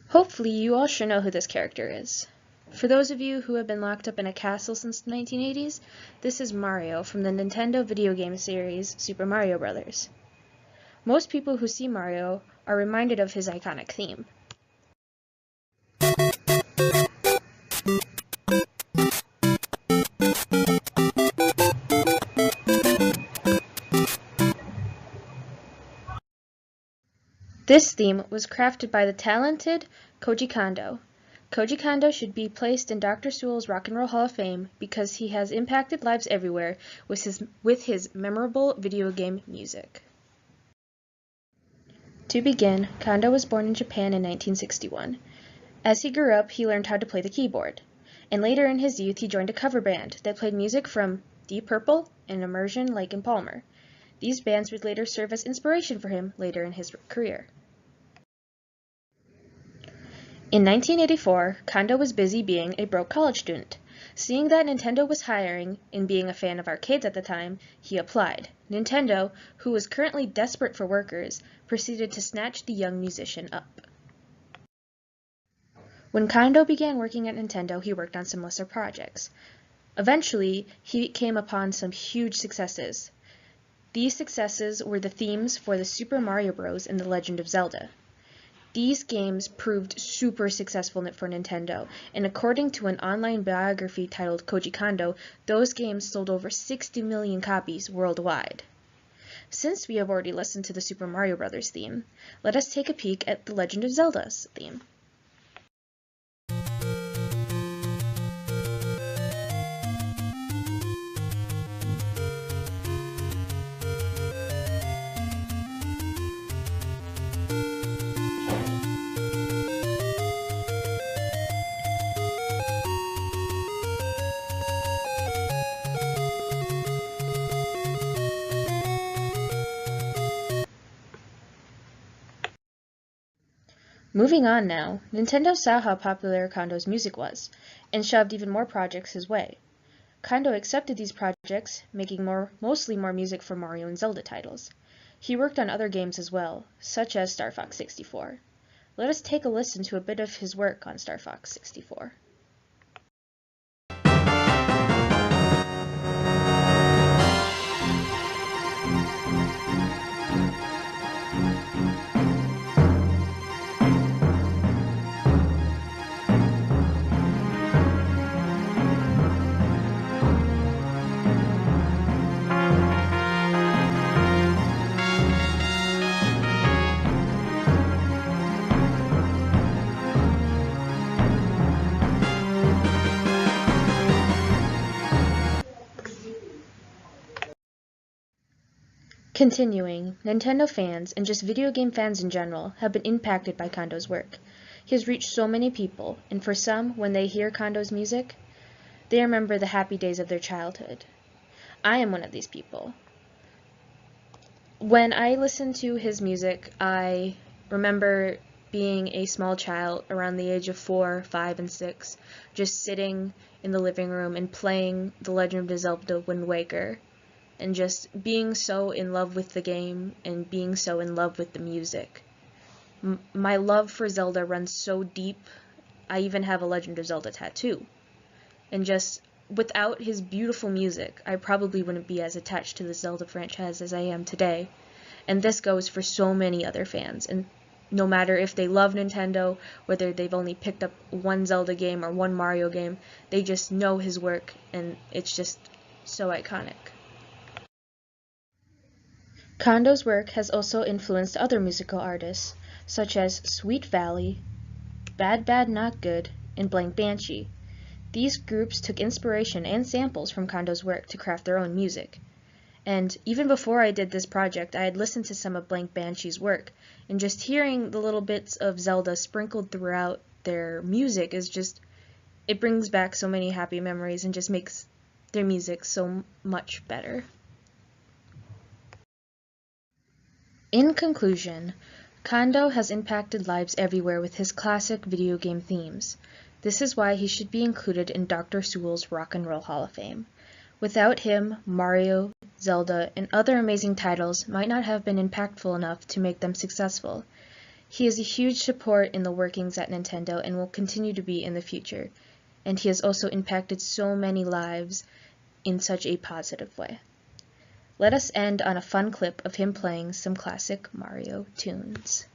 Hopefully you all should know who this character is. For those of you who have been locked up in a castle since the 1980s, this is Mario from the Nintendo video game series Super Mario Bros. Most people who see Mario are reminded of his iconic theme. This theme was crafted by the talented Koji Kondo. Koji Kondo should be placed in Dr. Sewell's Rock and Roll Hall of Fame because he has impacted lives everywhere with his memorable video game music. To begin, Kondo was born in Japan in 1961. As he grew up, he learned how to play the keyboard, and later in his youth he joined a cover band that played music from Deep Purple and Immersion Lake and Palmer. These bands would later serve as inspiration for him later in his career. In 1984, Kondo was busy being a broke college student. Seeing that Nintendo was hiring and being a fan of arcades at the time, he applied. Nintendo, who was currently desperate for workers, proceeded to snatch the young musician up. When Kondo began working at Nintendo, he worked on some lesser projects. Eventually, he came upon some huge successes. These successes were the themes for the Super Mario Bros. And The Legend of Zelda. These games proved super successful for Nintendo, and according to an online biography titled Koji Kondo, those games sold over 60 million copies worldwide. Since we have already listened to the Super Mario Bros. Theme, let us take a peek at The Legend of Zelda's theme. Moving on now, Nintendo saw how popular Kondo's music was, and shoved even more projects his way. Kondo accepted these projects, making mostly more music for Mario and Zelda titles. He worked on other games as well, such as Star Fox 64. Let us take a listen to a bit of his work on Star Fox 64. Continuing, Nintendo fans, and just video game fans in general, have been impacted by Kondo's work. He has reached so many people, and for some, when they hear Kondo's music, they remember the happy days of their childhood. I am one of these people. When I listen to his music, I remember being a small child around the age of 4, 5, and 6, just sitting in the living room and playing The Legend of Zelda Wind Waker, and just being so in love with the game and being so in love with the music. My love for Zelda runs so deep, I even have a Legend of Zelda tattoo. And just without his beautiful music, I probably wouldn't be as attached to the Zelda franchise as I am today. And this goes for so many other fans, and no matter if they love Nintendo, whether they've only picked up one Zelda game or one Mario game, they just know his work, and it's just so iconic. Kondo's work has also influenced other musical artists, such as Sweet Valley, Bad Bad Not Good, and Blank Banshee. These groups took inspiration and samples from Kondo's work to craft their own music. And even before I did this project, I had listened to some of Blank Banshee's work, and just hearing the little bits of Zelda sprinkled throughout their music is just, it brings back so many happy memories and just makes their music so much better. In conclusion, Kondo has impacted lives everywhere with his classic video game themes. This is why he should be included in Dr. Sewell's Rock and Roll Hall of Fame. Without him, Mario, Zelda, and other amazing titles might not have been impactful enough to make them successful. He is a huge support in the workings at Nintendo and will continue to be in the future, and he has also impacted so many lives in such a positive way. Let us end on a fun clip of him playing some classic Mario tunes.